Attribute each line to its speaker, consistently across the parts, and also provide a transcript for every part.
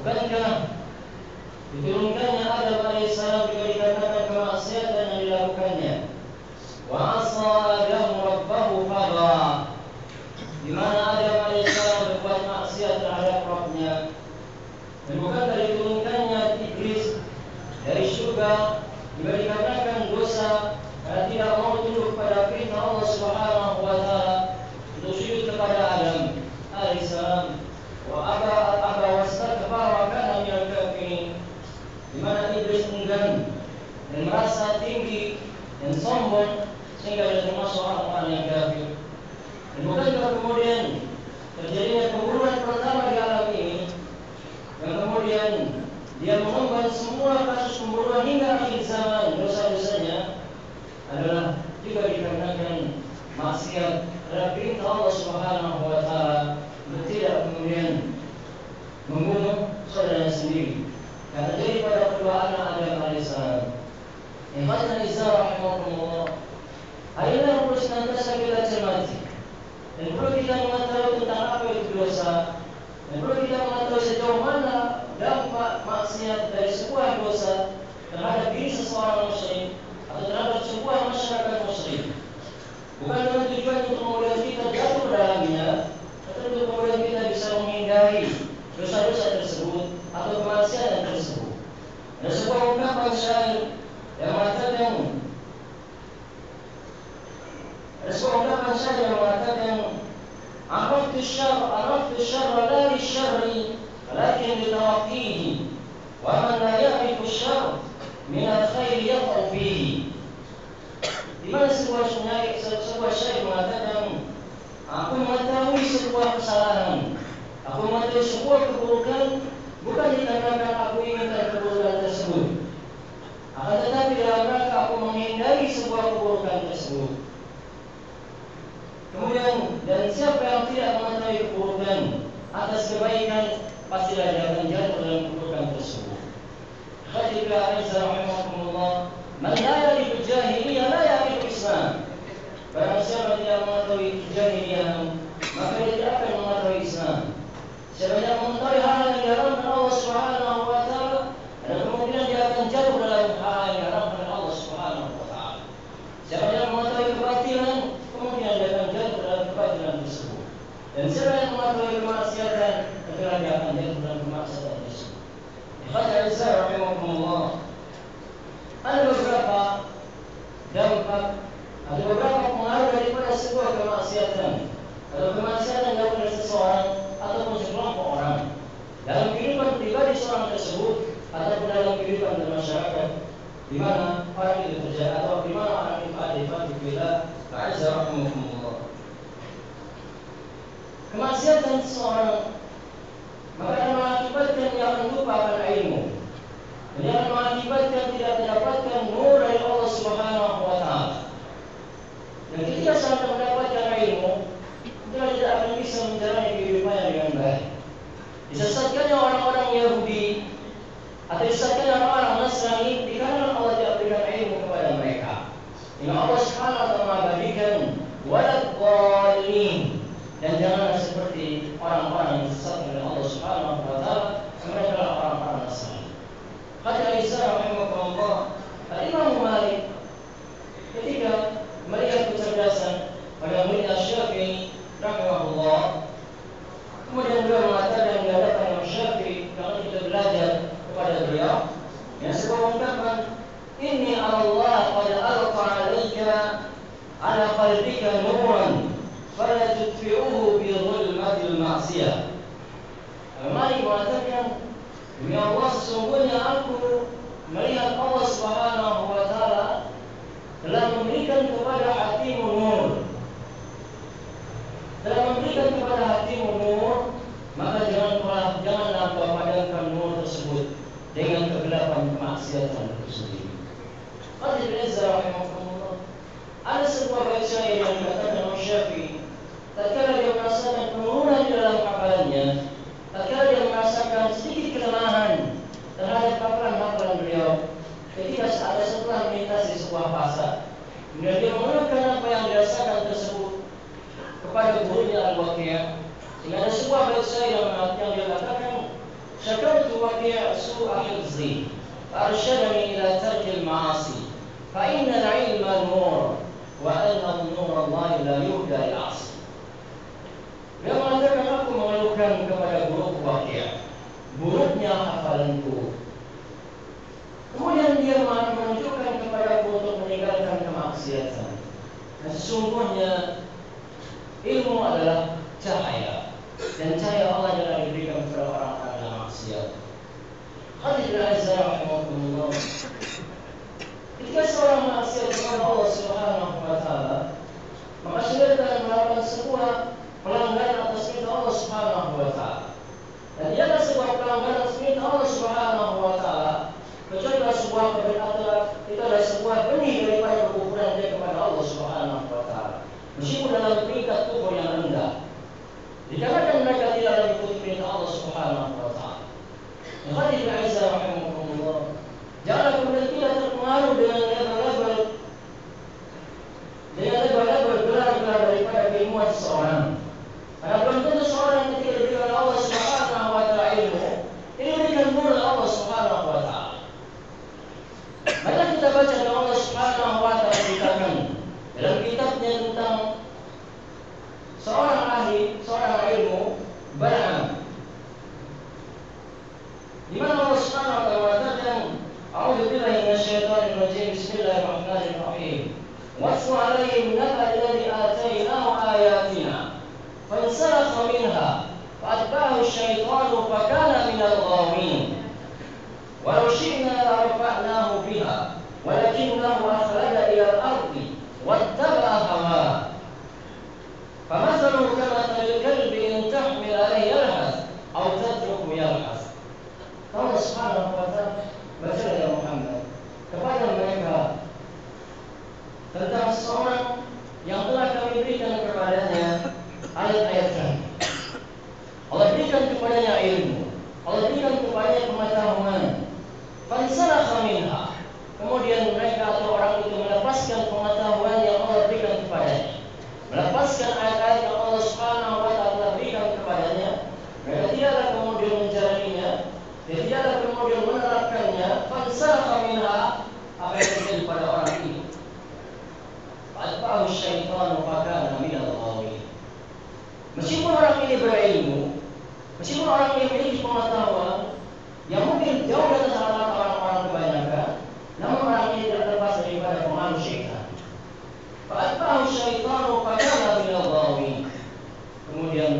Speaker 1: Bukankah diturunkannya Adam alaihissalam juga dikarenakan kemaksiatan yang dilakukannya? Wa asa Adam rabbahu fagha, di mana Adam alaihissalam berbuat maksiat terhadap Rabbnya. Dan bukankah diturunkannya iblis dari surga juga dikarenakan dosa karena tidak mau tunduk pada perintah Allah Subhanahu wa taala untuk sujud kepada Adam alaihissalam. Wa aba wastakbara wa kana minal kafirin, di mana iblis enggan dan merasa tinggi dan sombong sehingga dia termasuk orang-orang yang kafir. Dan bukankah kemudian terjadinya pembunuhan pertama di alam ini, yang kemudian dia mengemban semua kasus pembunuhan hingga akhir zaman, dosa-dosanya adalah juga dikarenakan maksiat terhadap perintah Allah Subhanahu wa taala untuk tidak kemudian membunuh saudaranya sendiri. Karena jadi pada kedua anak Adam alaihissalam. Ikhwatan izah rahimakumullah, hal ini yang perlu senantiasa kita cermati, dan perlu kita mengetahui tentang apa itu dosa, dan perlu kita mengetahui sejauh mana dampak maksiat dari sebuah dosa terhadap diri seseorang musyrik atau terhadap sebuah masyarakat musyrik. Bukan dengan tujuan untuk kemudian kita jatuh dalamnya, tetapi untuk kemudian kita bisa menghindari dosa-dosa tersebut atau kemaksiatan tersebut. Ada sebuah ungkapan syair yang mengatakan, araftu syarra la li syarri walakin li tawaqqihi, wa man la ya'rifu syarra min al-khair yaqau fihi. Di mana sebuah syair mengatakan, aku mengetahui sebuah kesalahan, aku mengetahui sebuah keburukan, bukan dikarenakan aku inginkan keburukan tersebut, akan tetapi dalam rangka aku menghindari sebuah keburukan tersebut. Kemudian, dan siapa yang tidak mengetahui keburukan atas kebaikan, pastilah dia akan jatuh dalam keburukan tersebut. Khadijah Aisyah rahimahumullah, man la ya'rifu jahiliyah la ya'rifu Islam. Barang siapa tidak mengetahui jahiliyah, maka dia tidak akan mengetahui Islam. Siapa yang mengetahui hal yang diharamkan Allah Subhanahu wa taala, dan kemudian dia akan jatuh dalam hal yang diharamkan Allah Subhanahu wa taala. Siapa yang mengetahui kebatilan, kemudian dia akan jatuh dalam kebatilan tersebut. Dan siapa yang mengetahui kemaksiatan, tentunya dia akan jatuh dalam kemaksiatan tersebut. Ikhwatan Islam rahimakumullah, ada beberapa dampak atau beberapa pengaruh daripada sebuah kemaksiatan atau kemaksiatan yang dilakukan oleh seseorang ataupun sekelompok orang dalam kehidupan pribadi seorang tersebut ataupun dalam kehidupan masyarakat, di mana orang itu terjadi atau di mana orang itu ada di bila ta'azza rahimahumullah. Kemaksiatan seseorang maka akan mengakibatkan dia akan lupa akan ilmu, dan dia akan mengakibatkan tidak mendapatkan nur dari Allah Subhanahu wa taala. Dan ketika seorang mendapatkan ilmu, dia tidak akan bisa menjalani kehidupannya dengan baik. Disesatkannya orang-orang Yahudi atau disesatkannya orang-orang Nasrani dikarenakan Allah tidak berikan ilmu kepada mereka. Inna Allah Subhanahu wa taala mengabadikan walad dhalin, dan janganlah seperti orang-orang yang sesat oleh Allah Subhanahu wa taala, mereka adalah orang-orang Nasrani. Hadis Aisyah rahimahullah, Imam Malik ketika melihat kecerdasan pada murid Syafi'i rahimahullah, kemudian beliau mengatakan di hadapan Imam Syafi'i kalau kita belajar kepada beliau, yang sebuah ungkapan, inni Allah qad alqa 'alaika 'ala qalbika nuran fala tudfi'uhu bi dhulmatil ma'siyah. Malik mengatakan, demi Allah sesungguhnya aku melihat Allah Subhanahu wa taala telah memberikan kepada hatimu nur. Telah memberikan kepada hatimu nur, maka janganlah kau padankan nur tersebut dengan kegelapan kemaksiatan itu sendiri. Qadil Izzah rahimahullah, ada sebuah bait syair yang dikatakan oleh Syafi'i, tatkala dia merasakan penurunan di dalam hafalannya, tatkala dia merasakan sedikit kelemahan terhadap hafalan beliau, ketika ada setelah melintasi sebuah pasar, kemudian dia mengeluhkan apa yang dirasakan tersebut kepada gurunya Al-Waqiyah. Sehingga ada sebuah bait syair yang dia katakan, شكوت وكيع سوء حفظي فأرشدني إلى ترك المعاصي فإن العلم نور وأن نور الله لا يهدى للعاصي. Dia mengatakan aku mengeluhkan kepada buruk Waqi', buruknya hafalanku. Kemudian dia menunjukkan kepadaku untuk meninggalkan kemaksiatan. Dan sesungguhnya ilmu adalah cahaya, dan cahaya Allah yang diberikan kepada orang-orang yang maksiat. Hadirin azza rahimakumullah. Ketika seorang maksiat kepada Allah Subhanahu wa taala, maka sudah akan melakukan sebuah pelanggaran atas perintah Allah Subhanahu wa taala. Dan dia adalah sebuah pelanggaran atas perintah Allah Subhanahu wa taala, kecuali adalah sebuah keberatan, itu adalah sebuah benih daripada kekufuran dia kepada Allah Subhanahu wa taala. Meskipun dalam tingkat kufur yang rendah, dikarenakan mereka tidak mengikuti perintah Allah Subhanahu wa taala. Hadirin azza rahimakumullah. Jangan kemudian kita terpengaruh dengan level-level gelar-gelar daripada keilmuan seseorang. Karena belum tentu seorang ketika diberikan Allah Subhanahu wa taala ilmu, ini diberikan nur Allah Subhanahu wa taala. Maka kita baca dalam Allah Subhanahu wa taala beritakan dalam kitabnya tentang seorang ahli, seorang ilmu Bal'am, di mana Allah Subhanahu wa taala mengatakan, "A'udzu billahi minasyaitonir rajim. Bismillahirrahmanirrahim. Wasfu 'alaihim naba'al ladzi atainahu ayatina fansalakha minha fa'atba'ahu asy-syaitanu fakana minal ghawin. Walau syi'na larafa'nahu biha walakinnahu akhlada ila al-ardi wattaba'a hawahu. Famathaluhu kamathalil kalbi in tahmil 'alaihi yalhas aw tatruku yalhas." Allah Subhanahu wa taala berkata kepada Muhammad, kepada mereka tentang seorang yang telah kami berikan kepadanya ayat-ayat kami. Allah berikan kepadanya ilmu, Allah berikan kepadanya pengetahuan. Fansalakha minha. Kemudian mereka atau orang itu melepaskan pengetahuan yang Allah berikan kepadanya, melepaskan ayat-ayat yang Allah Subhanahu wa taala berikan kepadanya. Mereka tidaklah kemudian menjalaninya, dia tidaklah kemudian menerapkannya. Fansalakha minha, apa yang terjadi pada orang ini? Fa'atba'ahu asy-syaitanu fakana minal ghawin. Meskipun orang ini berilmu, meskipun orang ini memiliki pengetahuan yang mungkin jauh di atas rata-rata orang-orang kebanyakan, namun orang ini tidak terlepas daripada pengaruh syaitan. Fa'atba'ahu asy-syaitanu fakana minal ghawin. Kemudian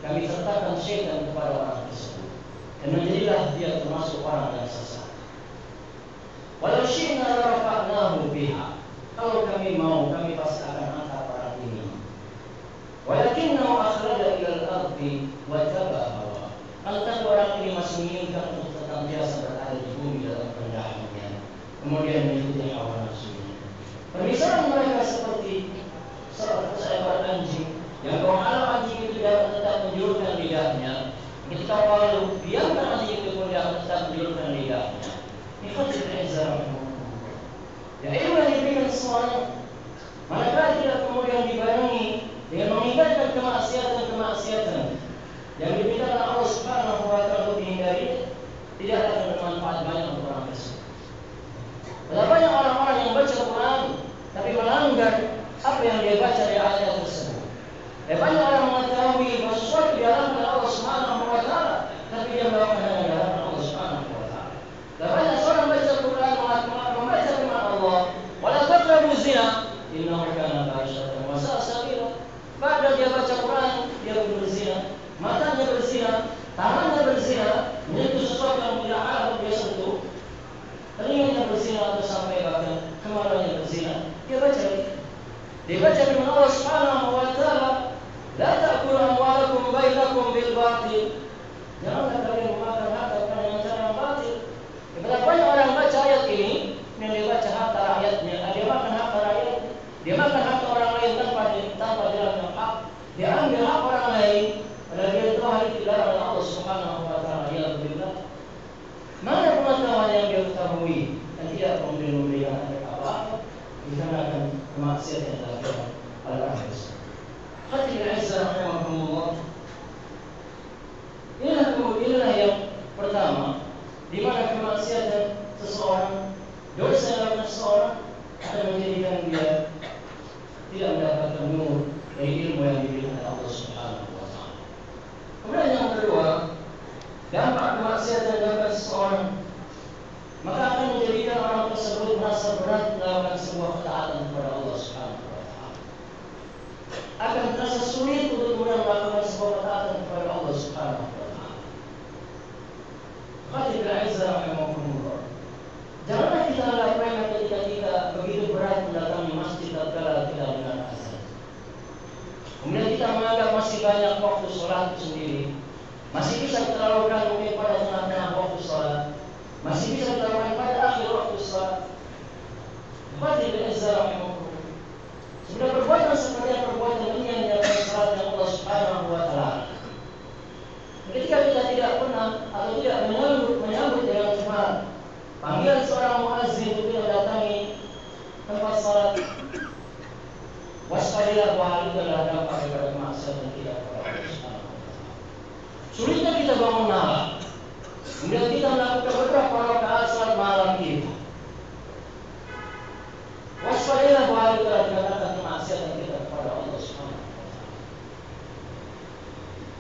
Speaker 1: kami sertakan syaitan kepada orang tersebut, dan menjadilah dia termasuk orang yang sesat. Walau syi'na larafa'nahu biha. Kalau kami mau, kami pasti akan angkat orang ini. Walakinnahu akhlada ila al-ardi wattaba'a hawa. Tetapi orang ini masih menginginkan untuk tetap biasa berada di bumi dalam kerendahannya, kemudian mengikuti hawa nafsunya. Permisalan mereka seperti seekor anjing yang kalau anjing itu dapat tetap menjulurkan lidahnya, ketika kalau biarkan anjing itu pun dapat tetap menjulurkan lidahnya. Ikhwatul azza. Ya, ilmu yang diberikan seseorang, manakala tidak kemudian dibarengi dengan meninggalkan kemaksiatan yang diberikan oleh Allah Subhanahu wa taala untuk dihindari, tidak akan bermanfaat banyak untuk orang tersebut. Berapa banyak orang-orang yang baca Quran tapi melanggar apa yang dia baca di ayat tersebut. Banyak orang mengetahui bahwa sesuatu dialamkan Allah Subhanahu wa taala, tapi dia melakukan hanya dialamkan Allah Subhanahu wa taala. Banyak seorang baca Quran membaca firman Allah, "Wala taqrabu zina, innahu kana fahishatan wa sa'a sabila." Padahal dia baca Quran, dia berzina, matanya berzina, tangannya berzina, menyentuh sesuatu yang tidak halal dia sentuh, telinganya berzina atau sampai bahkan kemaluannya berzina. Dia baca firman Allah Subhanahu wa taala, "La ta'kulu amwalakum bainakum bil batil." Janganlah kalian memakan harta kalian dengan cara yang batil. Berapa banyak orang baca ayat ini, yang dia baca harta rakyatnya, dia makan harta rakyat, dia makan harta orang lain tanpa dilakukan hak, dia ambil hak orang lain, padahal dia tahu hal itu dilarang oleh Allah Subhanahu wa taala. Ya billah. Mana pengetahuan yang dia ketahui dan tidak kemudian memberikan apa-apa dikarenakan kemaksiatan yang dilakukan oleh orang tersebut. Hadirin azza rahimakumullah. Inilah yang Pertama, di mana kemaksiatan seseorang, dosa yang dilakukan seseorang akan menjadikan dia tidak mendapatkan nur dari ilmu yang diberikan oleh Allah Subhanahu wa taala. Kemudian yang kedua, dampak kemaksiatan yang dilakukan seseorang maka akan menjadikan orang tersebut merasa berat melakukan sebuah ketaatan kepada Allah Subhanahu wa taala. Akan terasa sulit untuk kemudian melakukan sebuah ketaatan kepada Allah Subhanahu wa taala. Hadirin a'izzah rahimakumullah. Janganlah kita anggap remeh ketika kita begitu berat mendatangi masjid tatkala kita dengar azan. Kemudian kita menganggap masih banyak waktu sholat itu sendiri. Masih bisa kita lakukan mungkin pada tengah-tengah waktu sholat. Masih bisa kita lakukan pada akhir waktu sholat. Hadirin a'izzah rahimakumullah. Sebenarnya perbuatan seperti perbuatan ini yang dilakukan salat yang Allah Subhanahu wa taala. Ketika kita tidak pernah atau tidak menyambut dengan cepat panggilan seorang muazzin untuk mendatangi tempat salat, waspadilah bahwa itu adalah dampak daripada kemaksiatan kita kepada Allah Subhanahu wa taala. Sulitnya kita bangun malam, kemudian kita melakukan beberapa rakaat salat malam kita. Waspadilah bahwa itu adalah dikatakan kemaksiatan kita kepada Allah Subhanahu wa taala.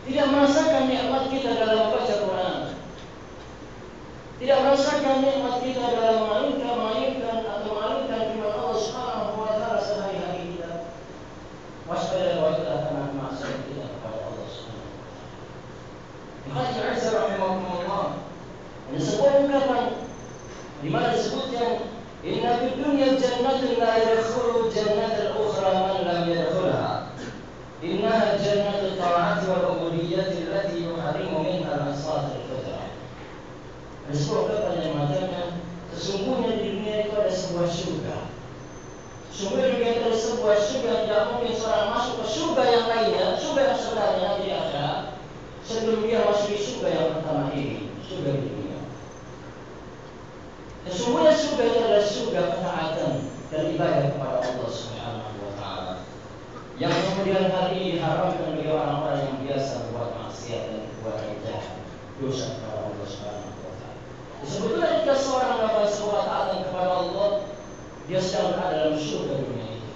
Speaker 1: Tidak merasakan nikmat kita dalam membaca Quran. Tidak merasakan nikmat kita dalam mengalimkan atau mengalimkan firman Allah Subhanahu wa taala sehari-hari kita. Waspadilah bahwa itu adalah karena kemaksiatan kita kepada Allah Subhanahu wa taala. Hadirin a'izzah rahimakumullah. Ada sebuah ungkapan di mana disebutkan inna fid dunya jannatun la yadkhulu jannatal ukhra man lam yadkhulha. Innaha jannatut ta'ati wal ubudiyyati allati yuharimu minha al-asat al-fitra. Ada sebuah ungkapan yang mengatakan sesungguhnya di dunia itu ada sebuah surga. Sungguh di dunia itu ada sebuah surga, tidak mungkin seorang masuk ke surga yang lainnya, surga yang sebenarnya nanti di akhirat, sebelum dia masuk di surga yang pertama ini, surga di dunia. Sesungguhnya surga itu adalah surga ketaatan dan ibadah kepada Allah Subhanahu wa taala. Yang kemudian hal ini diharamkan bagi orang-orang yang biasa berbuat maksiat dan berbuat jahat, dosa kepada Allah Subhanahu wa taala. Sebetulnya jika seorang melakukan sebuah taatan kepada Allah, dia sedang berada dalam surga dunia itu.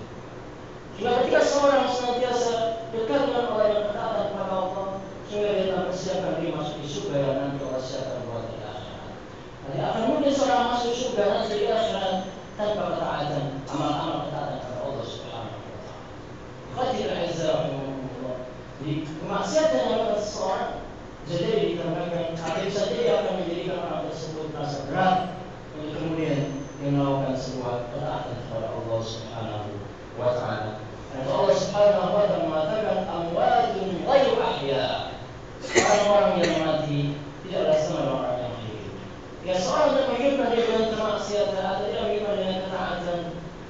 Speaker 1: Jika ketika seorang senantiasa dekat dengan orang yang ketaatan kepada Allah, sehingga dia telah persiapkan diri masuk di surga yang nanti Allah siapkan buat di akhirat. Jadi akan mungkin seorang masuk surga nanti di akhirat tanpa ketaatan, amal-amal ketaatan kepada Allah Subhanahu wa taala. Hadirin a'izzah rahimakumullah. Jadi kemaksiatan yang dilakukan seseorang bisa jadi dikarenakan atau bisa jadi akan menjadikan orang tersebut merasa berat untuk kemudian melakukan sebuah ketaatan kepada Allah Subhanahu wa taala. Dan Allah Subhanahu wa taala mengatakan amwatun ghairu ahya. Orang-orang yang mati tidaklah sama dengan orang yang hidup. Ya seorang yang menghidupkan dia dengan kemaksiatan atau tidak menghidupkan dengan ketaatan,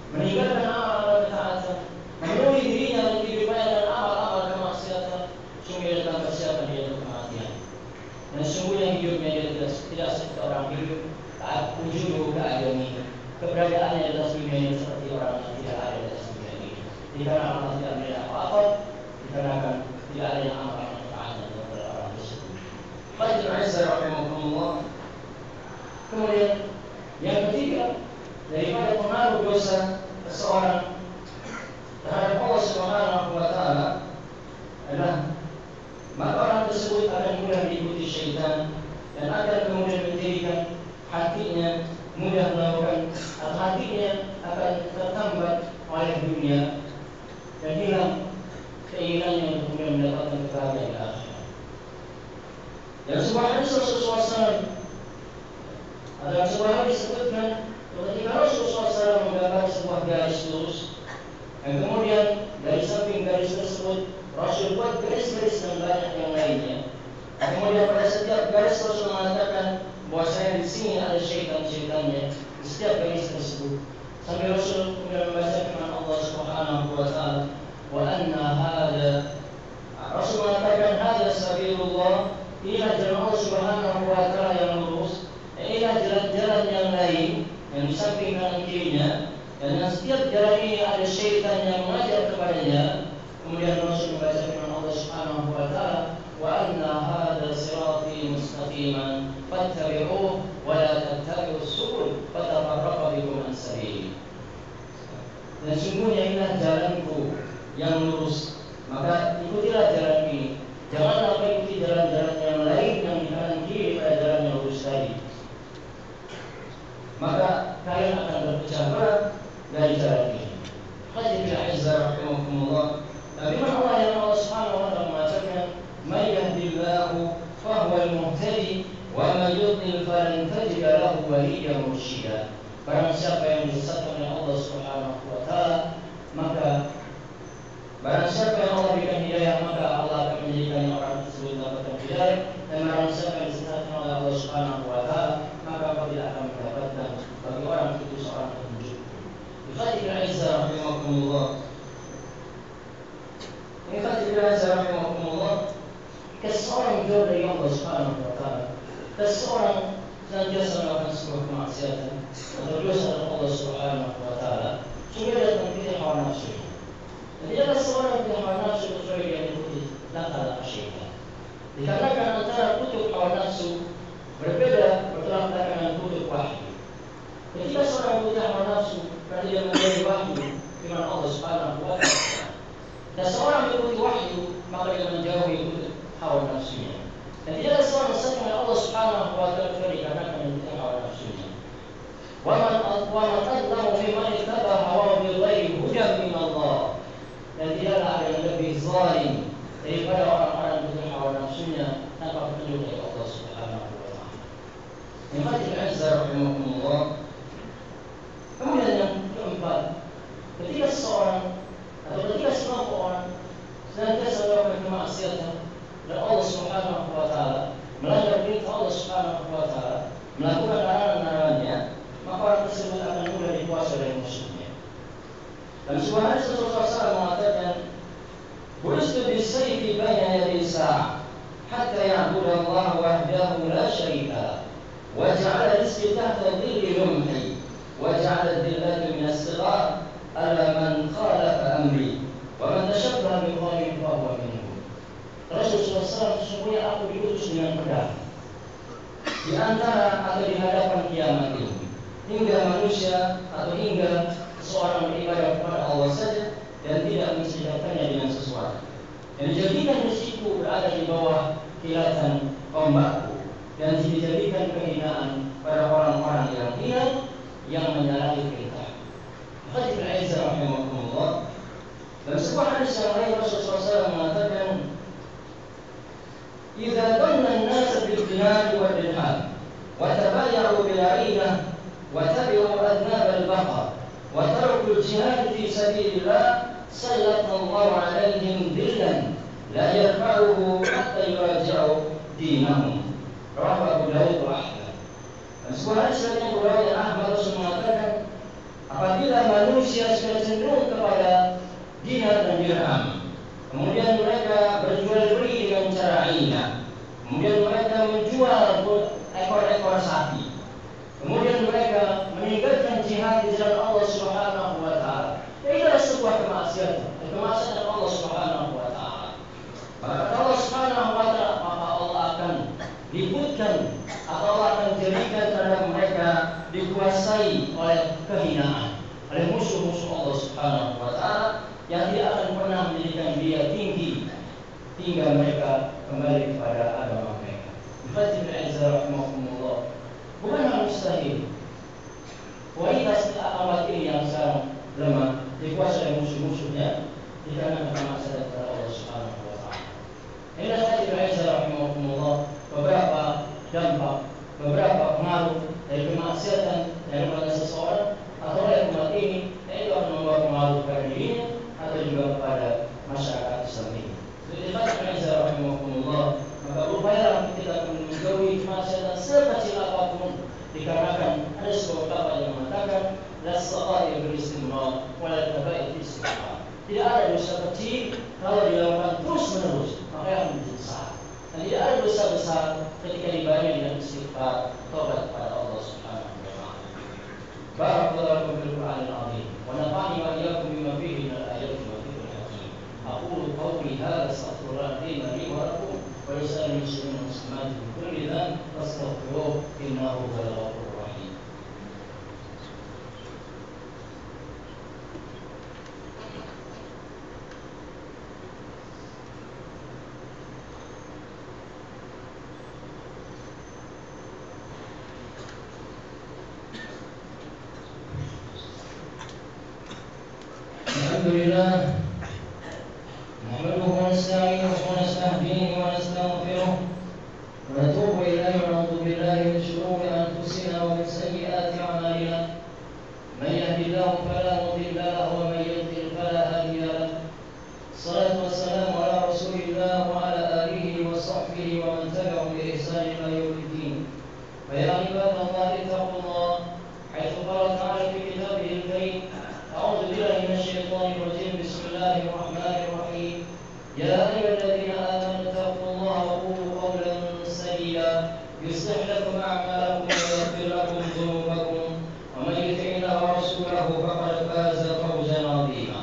Speaker 1: meninggalkan amal-amal ketaatan, memenuhi dirinya dan kehidupannya dengan amal-amal kemaksiatan, sungguh dia telah persiapkan dia untuk kematian. Dan sungguhnya hidupnya dia tidak seperti orang hidup, wujuduhu ka'adami. Keberadaannya di atas dunia ini seperti orang yang tidak ada di atas dunia ini. Dikarenakan Allah tidak melihat apa-apa, dikarenakan tidak ada yang amal-amal ketaatan kepada orang tersebut. Hadirin a'izzah rahimakumullah. Kemudian yang ketiga, daripada pengaruh dosa seseorang terhadap Allah Subhanahu wa taala adalah maka orang tersebut akan mudah diikuti syaitan dan akan kemudian menjadikan hatinya mudah melakukan atau hatinya akan tertambat oleh dunia dan hilang keinginannya untuk kemudian mendapatkan kebahagiaan di akhirat. Dan sebuah hadis Rasulullah SAW ada sebuah hadis disebutkan ketika Rasulullah SAW menggambar sebuah garis lurus dan kemudian dari samping garis tersebut Rasul buat garis-garis dan banyak yang lainnya. Dan kemudian pada setiap garis Rasul mengatakan bahwa saya di sini ada syaitan-syaitannya di setiap garis tersebut. Sampai Rasul kemudian membaca firman Allah Subhanahu wa taala, wa anna hada. Rasul mengatakan hada sabilullah, inilah jalan Allah Subhanahu wa taala yang lurus. Inilah jalan-jalan yang lain yang di samping kanan kirinya. Dan yang setiap jalan ini ada syaitan yang mengajak kepadanya. Kemudian Rasul membaca firman Allah Subhanahu wa taala, wa anna hadza sirati mustaqiman dan sungguhnya inilah jalanku yang lurus, maka ikutilah jalan ini. Janganlah mengikuti jalan-jalan yang lain yang di kanan kiri pada jalan yang lurus tadi, maka kalian akan berpecah belah dari jalan ini. Hadirin a'izzah rahimakumullah. Firman Allah yang Allah Subhanahu wa taala mengatakan, "May yahdihillahu fahuwal muhtadi wa may yudlil falan tajid lahu waliyyan mursyida." Barang siapa yang disesatkan oleh Allah Subhanahu wa taala, maka barang siapa yang Allah berikan hidayah, maka Allah akan menjadikan orang tersebut mendapatkan hidayah, dan barang siapa yang disesatkan oleh Allah Subhanahu wa taala, maka Allah tidak akan mendapatkan bagi orang itu seorang petunjuk. Ikhwatul a'izzah rahimakumullah. Ikhwatul a'izzah rahimakumullah. Seseorang jauh dari Allah Subhanahu wa taala, seseorang senantiasa melakukan sebuah kemaksiatan atau dosa dari Allah Subhanahu wa taala, sehingga dia mengikuti hawa nafsu. Dan tidaklah seorang yang punya hawa nafsu kecuali dia mengikuti langkah-langkah syaitan. Dikarenakan antara kutub hawa nafsu berbeda bertolak belakang dengan kutub wahyu. Ketika seorang mengikuti hawa nafsu, berarti dia menjadi wahyu firman Allah Subhanahu wa taala. Dan seorang mengikuti wahyu, maka dia menjauhi kutub hawa nafsunya. Dan tidaklah seorang disesatkan oleh Allah Subhanahu wa taala kecuali dikarenakan mengikuti hawa nafsunya. Wa man adlamu mimman ittaba hawahu bighairi hudan min Allah. Dan tidaklah ada yang lebih zalim daripada orang-orang yang mengikuti hawa nafsunya tanpa petunjuk dari Allah Subhanahu wa taala. Ikhwatul a'izzah rahimakumullah. Kemudian yang keempat, ketika seseorang atau ketika sekelompok orang senantiasa melakukan kemaksiatan dan Allah Subhanahu wa taala, melanggar perintah Allah Subhanahu wa taala, melakukan larangan-larangannya, maka orang tersebut akan mudah dikuasai oleh musuhnya. Dan sebuah hadis Rasulullah SAW mengatakan, "Bu'istu bis-sayfi baina yaday sa'ah hatta ya'budu Allah wahdahu la syarika lahu wa ja'ala rizqi tahta dhilli rumhi wa ja'ala dhillata min as-sighar ala man khalafa amri wa man tashabbaha bi qawmin fa huwa minhum." Rasulullah SAW, sesungguhnya aku diutus dengan pedang di antara atau di hadapan kiamat ini, hingga manusia atau hingga seorang beribadah kepada Allah saja dan tidak mensejahterakannya dengan sesuatu, dan dijadikan risiko berada di bawah kilatan ombakku, dan dijadikan kehinaan pada orang-orang yang hina yang menyalahi perintah. Hadirin a'izzah rahimakumullah. Dan sebuah hadis yang lain Rasulullah SAW mengatakan, "Idza dhanna an-nas bil-dinar wad-dirham wa tabaya'u bil-'ainah wa tabi'u adnab al-baqar wa taraku al-jihad fi sabilillah sallallahu 'alaihim dhillan la yarfa'uhu hatta yuraji'u dinahum." Rawahu Abu Dawud wa Ahmad. Dan sebuah hadis yang riwayat Ahmad, Rasul mengatakan, apabila manusia sudah cenderung kepada dinar dan dirham, kemudian mereka berjual beli dengan cara indah, kemudian mereka menjual ekor-ekor sapi, kemudian mereka meninggalkan jihad di jalan Allah Subhanahu wa taala, inilah sebuah kemaksiatan Allah Subhanahu wa taala. Maka Allah Subhanahu wa taala, maka Allah akan liputkan atau Allah akan jadikan terhadap mereka dikuasai oleh kehinaan, oleh musuh-musuh Allah Subhanahu wa taala, yang tidak akan pernah menjadikan dia tinggi hingga mereka kembali kepada agama mereka. Ikhwatul a'izzah rahimakumullah. Bukan hal mustahil kualitas amat ini yang sekarang lemah dikuasai oleh musuh-musuhnya dikarenakan kemaksiatan kepada Allah Subhanahu wa taala. Inilah ikhwatul a'izzah rahimakumullah beberapa dampak, beberapa pengaruh dari kemaksiatan dari kepada seseorang atau dari umat ini, yaitu akan membawa pengaruh kepada dirinya atau juga kepada masyarakat Islam ini. Jadi ikhwatul rahimakumullah, maka berupaya kita menjauhi kemaksiatan sekecil apapun, dikarenakan ada sebuah ungkapan yang mengatakan, la saghair bil istimrar wa la kaba'ir bil istighfar. Tidak ada dosa kecil kalau dilakukan terus-menerus, maka yang menjadi besar. Dan tidak ada dosa besar ketika dibarengi dengan istighfar, taubat kepada Allah Subhanahu wa taala. Barakallahu fil Qur'anil 'azim wa nafa'ani wa iyyakum bima fihi min al-ayati wa dhikril hakim. Aqulu qawli hadha astaghfirullah li wa lakum wa lisa'il muslimin wal muslimat min kulli dhanb fastaghfiruhu innahu huwal ghafurur rahim. الحمد لله نحمده ونستعينه ونستهديه ونستغفره ونتوب إليه ونعوذ بالله من شرور أنفسنا ومن سيئات أعمالنا من يهد الله فلا مضل له ومن يضلل فلا هادي له الصلاة والسلام على رسول الله وعلى آله وصحبه ومن تبعهم بإحسان إلى يوم الدين فيا عباد الله اتقوا الله حيث قال تعالى في كتابه الكريم أعوذ بالله من الشيطان الرجيم بسم الله الرحمن الرحيم يا أيها الذين آمنوا اتقوا الله وقولوا قولا سديدا يصلح لكم أعمالكم ويغفر لكم ذنوبكم ومن يطع الله ورسوله فقد فاز فوزا عظيما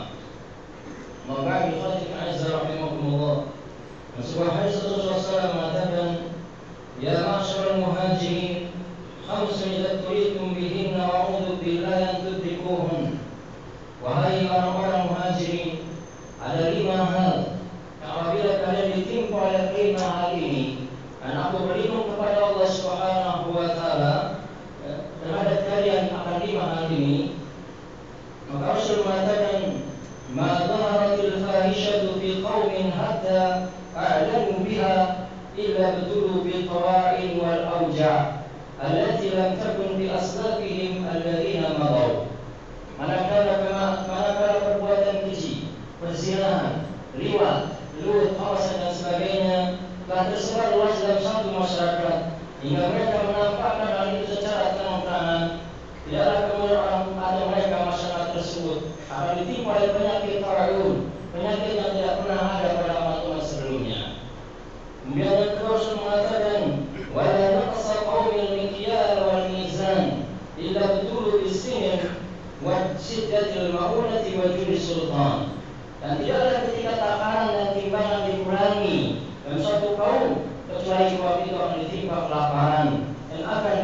Speaker 1: أما بعد إخوتي الأعزاء رحمكم الله Rasulullah SAW mengatakan ya ma'syarul muhajirin khamsun idza turitum bihinna wa'udzu billahi an tudrikuhun. Wahai orang-orang muhajirin, ada 5 hal yang apabila kalian ditimpa oleh 5 hal ini, dan aku berlindung kepada Allah Subhanahu wa taala terhadap kalian akan 5 hal ini, maka Rasul mengatakan ma dhaharatil fahishatu fi qaumin hatta a'lanu biha illa btulu bil tawa'in wal awja' allati lam takun bi aslafihim alladhina madaw. Manakala perbuatan keji, perzinahan, liwat, lut, awasan dan sebagainya telah tersebar luas dalam satu masyarakat hingga mereka menampakkan hal itu secara terang-terangan, tidaklah kemudian orang atau mereka masyarakat tersebut akan ditimpa oleh penyakit ta'un, penyakit yang tidak pernah ada pada umat-umat sebelumnya. Kemudian yang kedua Rasul mengatakan wala naqsa qaumil mikyal wal mizan illa btulu bis-sinin wa syiddatil ma'unati wa juri sultan. Dan tidaklah ketika takaran dan timbangan dikurangi dalam suatu kaum kecuali kaum itu akan ditimpa kelaparan dan akan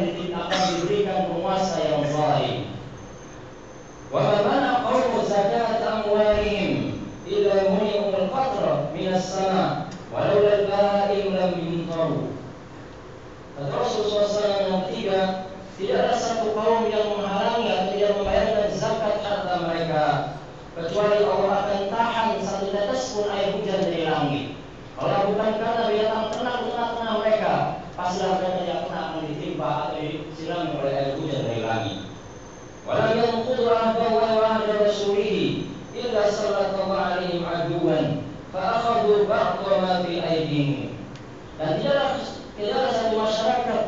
Speaker 1: diberikan penguasa yang zalim. Wa mana qaumu zakat amwalihim illa muni'ul qatra minas sama walau lal ba'im lam yuntaru. Kata Rasulullah SAW yang ketiga, tidaklah satu kaum yang menghalangi atau tidak membayarkan zakat harta mereka kecuali Allah akan tahan satu tetes pun air hujan dari langit. Kalau bukan karena binatang ternak di tengah-tengah mereka, pastilah mereka tidak pernah akan ditimpa atau disirami oleh air hujan dari langit. Walam yanqudu ahdahu wa ahda rasulihi illa sallallahu alaihim aduwan fa akhadhu ba'dha ma fi aydihim. Dan tidaklah satu masyarakat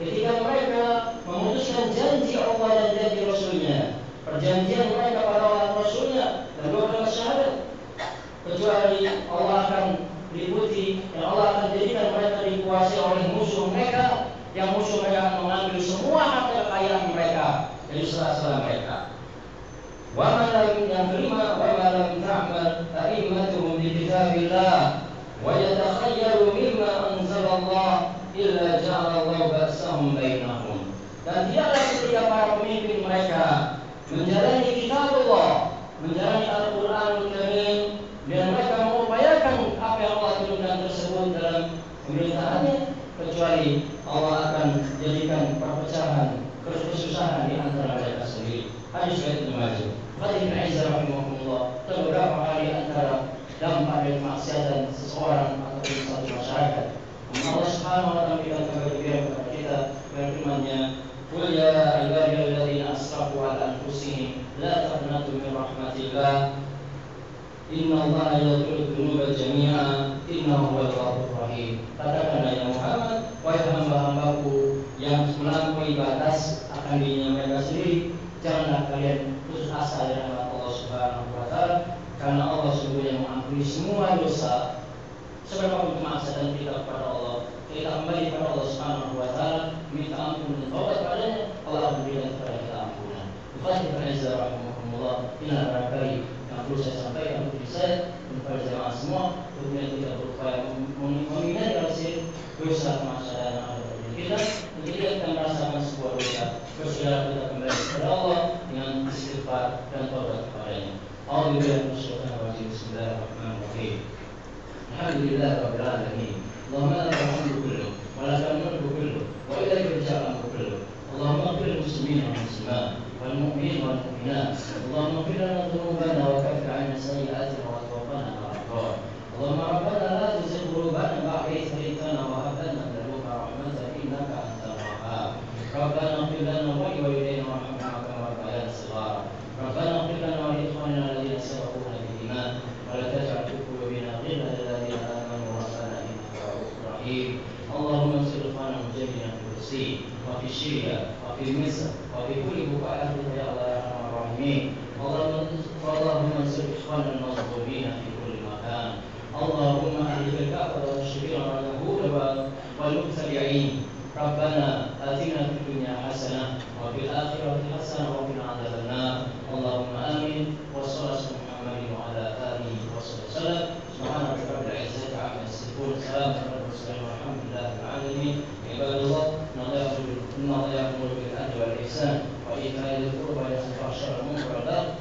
Speaker 1: ketika mereka memutuskan janji Allah dan janji Rasulnya, perjanjian mereka pada Allah Rasulnya dan 2 kalimat syahadat, kecuali Allah akan liputi dan Allah akan jadikan mereka dikuasai oleh musuh mereka, yang musuh mereka akan mengambil semua harta kekayaan mereka dari sela-sela mereka. Wa malam yang kelima, wa malam ta'mal a'immatuhum bi kitabillah wa yatakhayyaru mimma anzalallah illa ja'alallahu ba'sahum bainahum. Dan tidaklah ketika para pemimpin mereka menjalani kitabullah, menjalani Al-Quranul Karim, dan mereka mengupayakan apa yang Allah turunkan tersebut dalam pemerintahannya, kecuali Allah akan jadikan perpecahan, kesusahan di antara mereka sendiri. Hadis riwayat Ibnu Majah. Hadirin aizah rahimahumullah, beberapa kali antara dampak dari kemaksiatan seseorang atau satu masyarakat. Allah Subhanahu wa taala memberikan kepada kita firman-Nya, "Qul ya ibadiyalladzina asrafu 'ala anfusihim la taqnatu min rahmatillah. Innallaha yaghfiru dzunuba jami'a, innahu huwal ghafurur rahim." Katakanlah ya Muhammad, wahai hamba-hambaku yang melampaui batas akan dirinya mereka sendiri, janganlah kalian putus asa dari rahmat Allah Subhanahu wa taala, karena Allah sungguh yang mengampuni semua dosa. Seberapapun kemaksiatan kita kepada Allah, kita kembali kepada Allah Subhanahu wa taala, minta ampun dan taubat padanya, Allah akan berikan kepada kita ampunan. Ikhwati fillah rahimakumullah, inilah barangkali yang perlu saya sampaikan untuk saya dan kepada jemaah semua, tentunya kita berupaya meminimalisir dosa kemaksiatan yang ada pada kita, dan kita akan merasakan sebuah dosa, bersegera kita kembali kepada Allah dengan istighfar dan taubat kepadanya. A'udzubillahi minasyaitonir rajim. Bismillahirrahmanirrahim. Alhamdulillahirabbil alamin. Allahumma lakal hamdu kullu wa lakal mulku kullu wa ilaika al-amru kullu. Allahumma ighfir وللمسلمين والمسلمات والمؤمنين والمؤمنات. اللهم اغفر لنا ذنوبنا وكفر عنا سيئاتنا وتوفنا مع الابرار. اللهم ربنا لا تزغ قلوبنا بعد إذ هديتنا وهب لنا من لدنك رحمة إنك أنت الوهاب. ربنا اغفر لنا ولوالدينا وارحمنا كما ربيانا صغارا. ربنا اغفر لنا ولإخواننا الذين سبقونا بالإيمان ولا تجعل في قلوبنا غلا للذين آمنوا ربنا إنك رؤوف رحيم. اللهم انصر إخواننا المجاهدين في فلسطين وفي سوريا وفي مصر وفي كل بقاع الأرض يا الله يا أرحم الراحمين. اللهم انصر إخواننا المظلومين في كل مكان. اللهم أهلك الكافر والمشركين واليهود والمبتدعين. ربنا آتنا في الدنيا حسنة وفي الآخرة حسنة وقنا عذاب النار. اللهم آمين. وصلى الله على محمد وعلى آله وصحبه وسلم. سبحان ربك رب العزة عما يصفون سلام على المرسلين والحمد لله رب العالمين. عباد الله إن الله يأمر بالعدل والإحسان وإيتاء ذي القربى وينهى عن الفحشاء والمنكر والبغي